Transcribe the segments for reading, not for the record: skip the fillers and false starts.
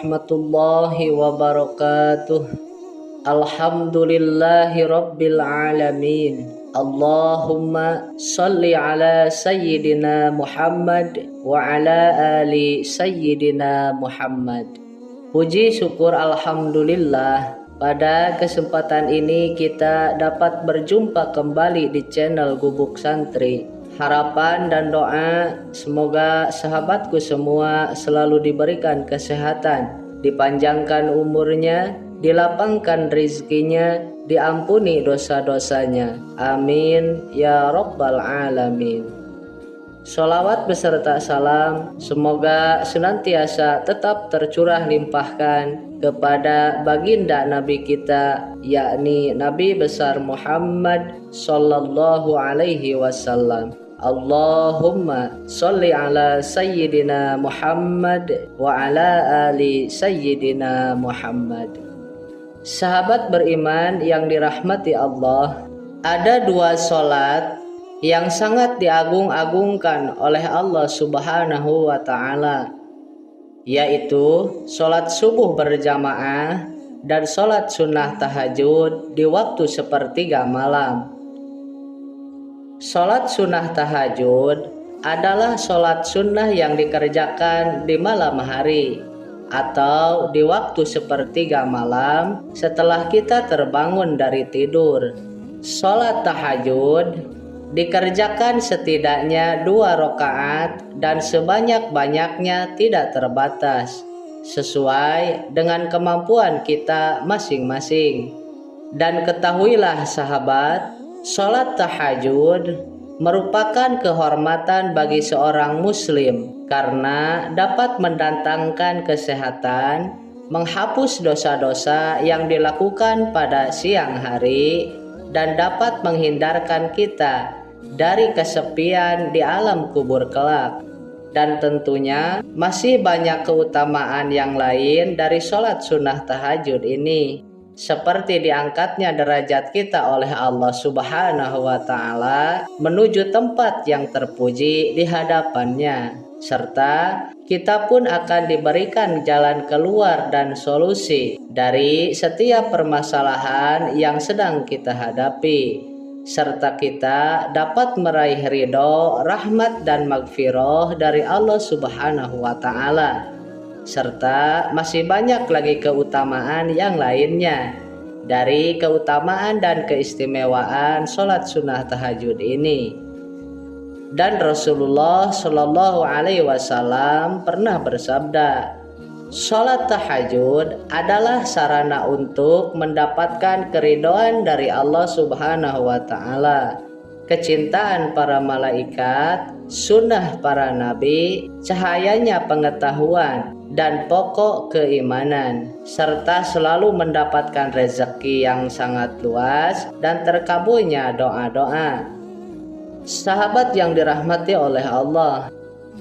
warahmatullahi wabarakatuh. Alhamdulillahi rabbil alamin. Allahumma salli ala sayyidina Muhammad wa ala ali sayyidina Muhammad. Puji syukur alhamdulillah, pada kesempatan ini kita dapat berjumpa kembali di channel Gubuk Santri. Harapan dan doa semoga sahabatku semua selalu diberikan kesehatan, dipanjangkan umurnya, dilapangkan rizkinya, diampuni dosa-dosanya. Amin ya rabbal alamin. Sholawat beserta salam semoga senantiasa tetap tercurah limpahkan kepada baginda Nabi kita, yakni Nabi besar Muhammad sallallahu alaihi wasallam. Allahumma sholli ala sayyidina Muhammad wa ala ali sayyidina Muhammad. Sahabat beriman yang dirahmati Allah, ada dua sholat yang sangat diagung-agungkan oleh Allah Subhanahu wa ta'ala, yaitu sholat subuh berjamaah dan sholat sunnah tahajud di waktu sepertiga malam. Sholat sunnah tahajud adalah sholat sunnah yang dikerjakan di malam hari atau di waktu sepertiga malam setelah kita terbangun dari tidur. Sholat tahajud dikerjakan setidaknya 2 rakaat dan sebanyak-banyaknya tidak terbatas, sesuai dengan kemampuan kita masing-masing. Dan ketahuilah sahabat, sholat tahajud merupakan kehormatan bagi seorang muslim karena dapat mendatangkan kesehatan, menghapus dosa-dosa yang dilakukan pada siang hari, dan dapat menghindarkan kita dari kesepian di alam kubur kelak. Dan tentunya masih banyak keutamaan yang lain dari sholat sunnah tahajud ini, seperti diangkatnya derajat kita oleh Allah Subhanahu wa ta'ala menuju tempat yang terpuji di hadapannya, serta kita pun akan diberikan jalan keluar dan solusi dari setiap permasalahan yang sedang kita hadapi, serta kita dapat meraih ridho, rahmat dan magfirah dari Allah Subhanahu wa ta'ala. Serta masih banyak lagi keutamaan yang lainnya dari keutamaan dan keistimewaan sholat sunnah tahajud ini. Dan Rasulullah Shallallahu Alaihi Wasallam pernah bersabda, sholat tahajud adalah sarana untuk mendapatkan keridhaan dari Allah Subhanahu wa ta'ala, kecintaan para malaikat, sunnah para nabi, cahayanya pengetahuan, dan pokok keimanan, serta selalu mendapatkan rezeki yang sangat luas dan terkabulnya doa-doa. Sahabat yang dirahmati oleh Allah,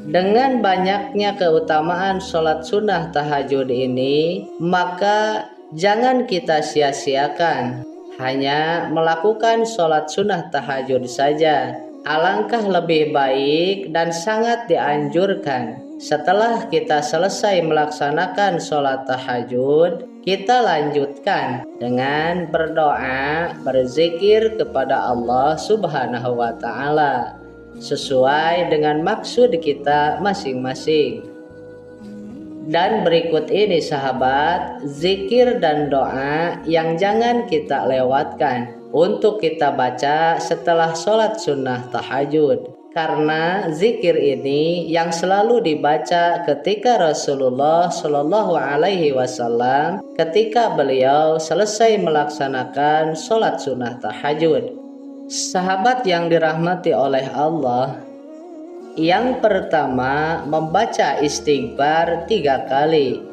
dengan banyaknya keutamaan sholat sunnah tahajud ini, maka jangan kita sia-siakan hanya melakukan sholat sunnah tahajud saja. Alangkah lebih baik dan sangat dianjurkan setelah kita selesai melaksanakan sholat tahajud, kita lanjutkan dengan berdoa, berzikir kepada Allah Subhanahu wa ta'ala sesuai dengan maksud kita masing-masing. Dan berikut ini sahabat, zikir dan doa yang jangan kita lewatkan untuk kita baca setelah sholat sunnah tahajud, karena zikir ini yang selalu dibaca ketika Rasulullah Shallallahu Alaihi Wasallam ketika beliau selesai melaksanakan sholat sunnah tahajud. Sahabat yang dirahmati oleh Allah, yang pertama membaca istighfar 3 kali.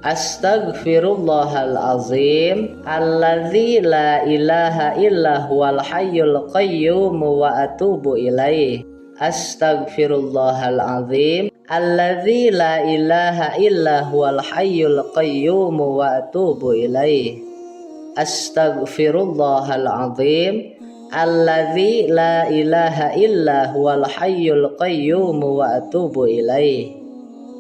Astaghfirullahalazim alladzi la ilaha illa huwal hayyul qayyum wa atubu ilaih. Astaghfirullahalazim alladzi la ilaha illa huwal hayyul qayyum wa atubu ilaih. Astaghfirullahalazim alladzi la ilaha illa huwal hayyul qayyum wa atubu ilaih.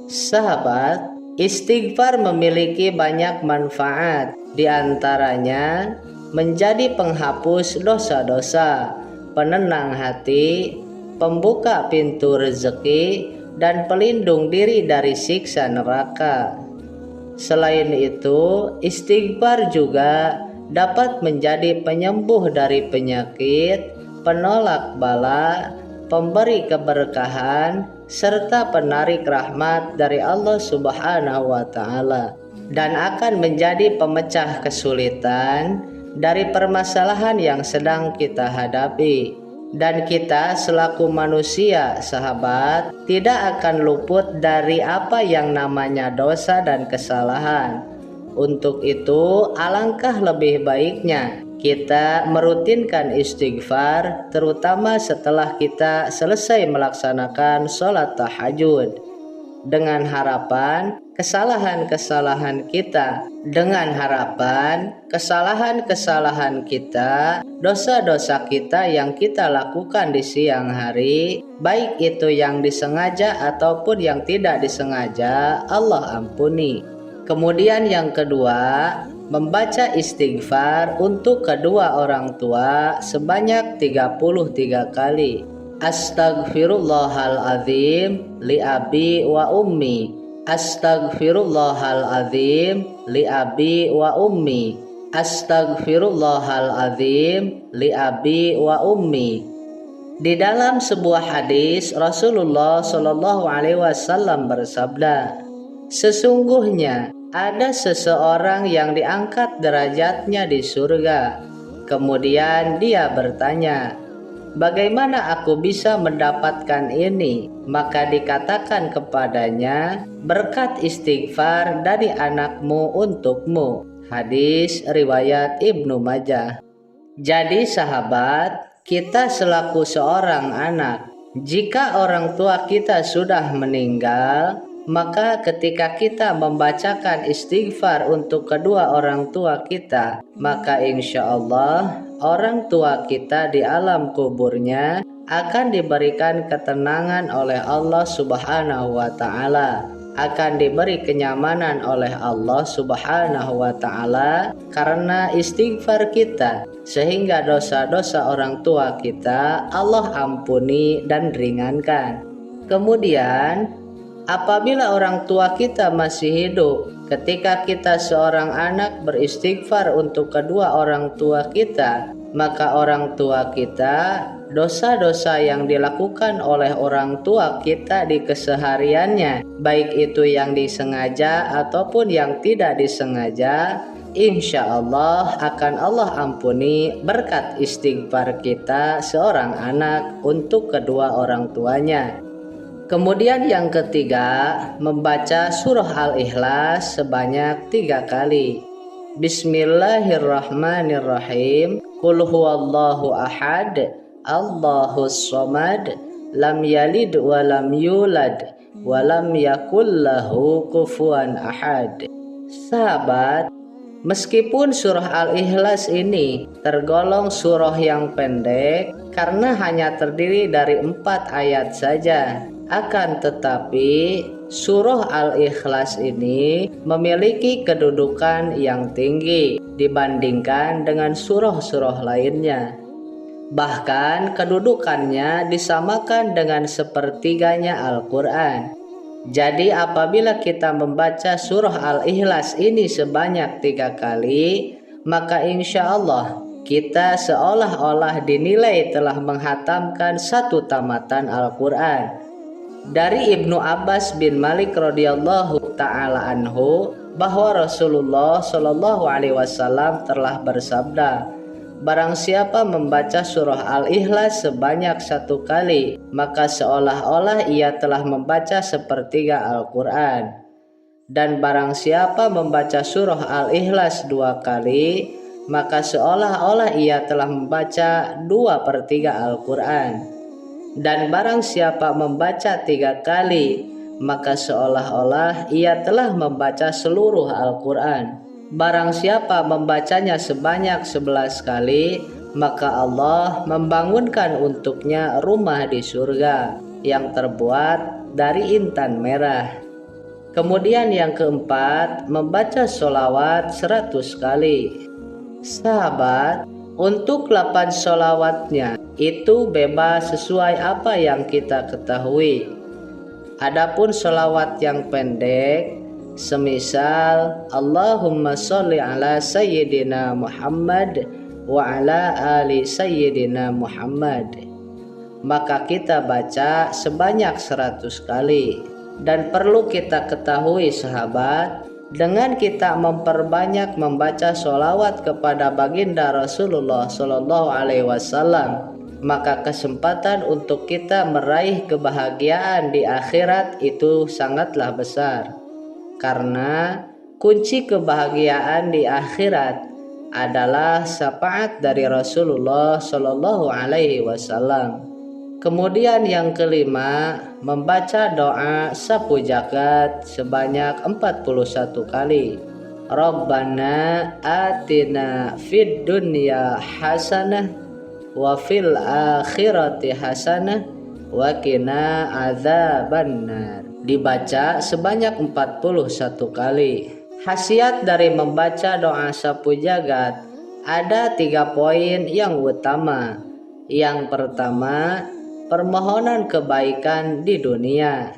Sahabat, Istighfar memiliki banyak manfaat, di antaranya menjadi penghapus dosa-dosa, penenang hati, pembuka pintu rezeki, dan pelindung diri dari siksa neraka. Selain itu, istighfar juga dapat menjadi penyembuh dari penyakit, penolak bala, pemberi keberkahan, serta penarik rahmat dari Allah Subhanahu wa Ta'ala, dan akan menjadi pemecah kesulitan dari permasalahan yang sedang kita hadapi. Dan kita selaku manusia, sahabat, tidak akan luput dari apa yang namanya dosa dan kesalahan. Untuk itu, alangkah lebih baiknya kita merutinkan istighfar, terutama setelah kita selesai melaksanakan sholat tahajud, dengan harapan kesalahan-kesalahan kita, dosa-dosa kita yang kita lakukan di siang hari, baik itu yang disengaja ataupun yang tidak disengaja, Allah ampuni. Kemudian yang kedua, membaca istighfar untuk kedua orang tua sebanyak 33 kali. Astaghfirullahaladzim li abi wa ummi. Astaghfirullahaladzim li abi wa ummi. Astaghfirullahaladzim li abi wa ummi. Di dalam sebuah hadis, Rasulullah Shallallahu Alaihi Wasallam bersabda, sesungguhnya ada seseorang yang diangkat derajatnya di surga. Kemudian dia bertanya, bagaimana aku bisa mendapatkan ini? Maka dikatakan kepadanya, berkat istighfar dari anakmu untukmu. Hadis riwayat Ibnu Majah. Jadi sahabat, kita selaku seorang anak, jika orang tua kita sudah meninggal, maka ketika kita membacakan istighfar untuk kedua orang tua kita, maka insya Allah orang tua kita di alam kuburnya akan diberikan ketenangan oleh Allah Subhanahu wa Ta'ala, akan diberi kenyamanan oleh Allah Subhanahu wa Ta'ala karena istighfar kita, sehingga dosa-dosa orang tua kita Allah ampuni dan ringankan. Kemudian apabila orang tua kita masih hidup, ketika kita seorang anak beristighfar untuk kedua orang tua kita, maka orang tua kita, dosa-dosa yang dilakukan oleh orang tua kita di kesehariannya, baik itu yang disengaja ataupun yang tidak disengaja, insya Allah akan Allah ampuni berkat istighfar kita seorang anak untuk kedua orang tuanya. Kemudian yang ketiga, membaca surah Al-Ikhlas sebanyak 3 kali. Bismillahirrahmanirrahim. Qul huwallahu ahad, Allahus somad, lam yalid wa lam yulad, wa lam yakul lahu kufuwan ahad. Sahabat, meskipun surah Al-Ikhlas ini tergolong surah yang pendek karena hanya terdiri dari 4 ayat saja, akan tetapi surah Al-Ikhlas ini memiliki kedudukan yang tinggi dibandingkan dengan surah-surah lainnya. Bahkan kedudukannya disamakan dengan sepertiganya Al-Quran. Jadi apabila kita membaca surah Al-Ikhlas ini sebanyak 3 kali, maka insya Allah kita seolah-olah dinilai telah menghatamkan 1 tamatan Al-Quran. Dari Ibnu Abbas bin Malik radhiyallahu ta'ala anhu, bahwa Rasulullah Shallallahu Alaihi Wasallam telah bersabda, barang siapa membaca surah Al-Ikhlas sebanyak 1 kali, maka seolah-olah ia telah membaca sepertiga Al-Quran. Dan barang siapa membaca surah Al-Ikhlas 2 kali, maka seolah-olah ia telah membaca 2/3 Al-Quran. Dan barang siapa membaca 3 kali, maka seolah-olah ia telah membaca seluruh Al-Quran. Barang siapa membacanya sebanyak 11 kali, maka Allah membangunkan untuknya rumah di surga yang terbuat dari intan merah. Kemudian yang keempat, membaca sholawat 100 kali. Sahabat, untuk 8 sholawatnya itu bebas sesuai apa yang kita ketahui. Adapun sholawat yang pendek, semisal Allahumma sholli ala Sayyidina Muhammad wa ala ali Sayyidina Muhammad, maka kita baca sebanyak 100 kali. Dan perlu kita ketahui sahabat, dengan kita memperbanyak membaca sholawat kepada baginda Rasulullah Shallallahu Alaihi Wasallam, maka kesempatan untuk kita meraih kebahagiaan di akhirat itu sangatlah besar. Karena kunci kebahagiaan di akhirat adalah syafaat dari Rasulullah Shallallahu Alaihi Wasallam. Kemudian yang kelima, membaca doa sapu jagat sebanyak 41 kali. Rabbana atina fid dunya hasanah wa fil akhirati hasanah wa qina adzabannar. Dibaca sebanyak 41 kali. Khasiat dari membaca doa sapu jagat ada 3 poin yang utama. Yang pertama, permohonan kebaikan di dunia.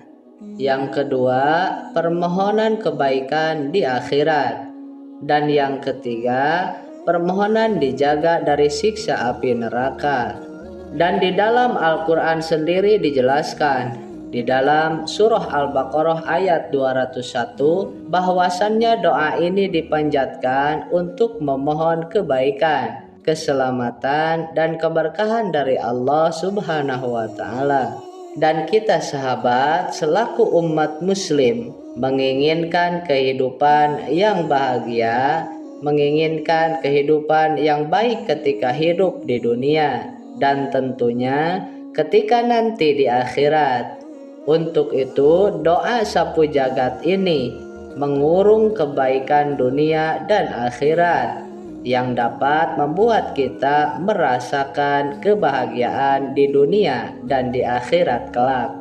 Yang kedua, permohonan kebaikan di akhirat. Dan yang ketiga, permohonan dijaga dari siksa api neraka. Dan di dalam Al-Quran sendiri dijelaskan, di dalam surah Al-Baqarah ayat 201, bahwasannya doa ini dipanjatkan untuk memohon kebaikan, keselamatan dan keberkahan dari Allah Subhanahu wa Ta'ala. Dan kita sahabat selaku umat muslim menginginkan kehidupan yang bahagia, menginginkan kehidupan yang baik ketika hidup di dunia dan tentunya ketika nanti di akhirat. Untuk itu doa sapu jagat ini mengurung kebaikan dunia dan akhirat yang dapat membuat kita merasakan kebahagiaan di dunia dan di akhirat kelak.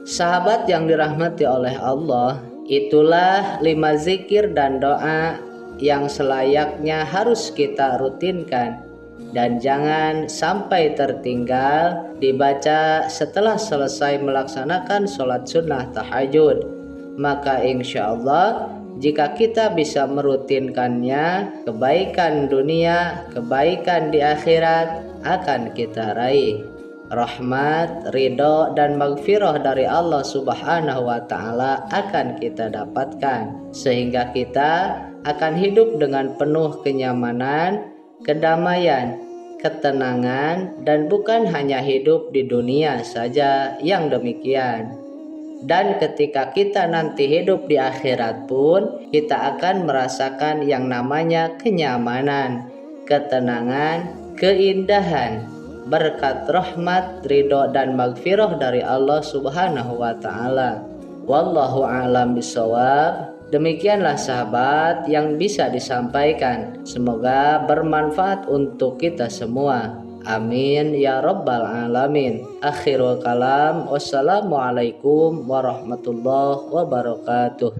Sahabat yang dirahmati oleh Allah, itulah 5 zikir dan doa yang selayaknya harus kita rutinkan dan jangan sampai tertinggal dibaca setelah selesai melaksanakan sholat sunnah tahajud. Maka insya Allah jika kita bisa merutinkannya, kebaikan dunia, kebaikan di akhirat akan kita raih. Rahmat, ridho, dan maghfirah dari Allah Subhanahu wa Ta'ala akan kita dapatkan, sehingga kita akan hidup dengan penuh kenyamanan, kedamaian, ketenangan, dan bukan hanya hidup di dunia saja yang demikian. Dan ketika kita nanti hidup di akhirat pun, kita akan merasakan yang namanya kenyamanan, ketenangan, keindahan, berkat rahmat, ridho, dan maghfirah dari Allah Subhanahu wa Ta'ala. Wallahu a'lam bishawab. Demikianlah sahabat yang bisa disampaikan. Semoga bermanfaat untuk kita semua. Amin ya rabbal alamin. Akhirul kalam. Wassalamualaikum warahmatullahi wabarakatuh.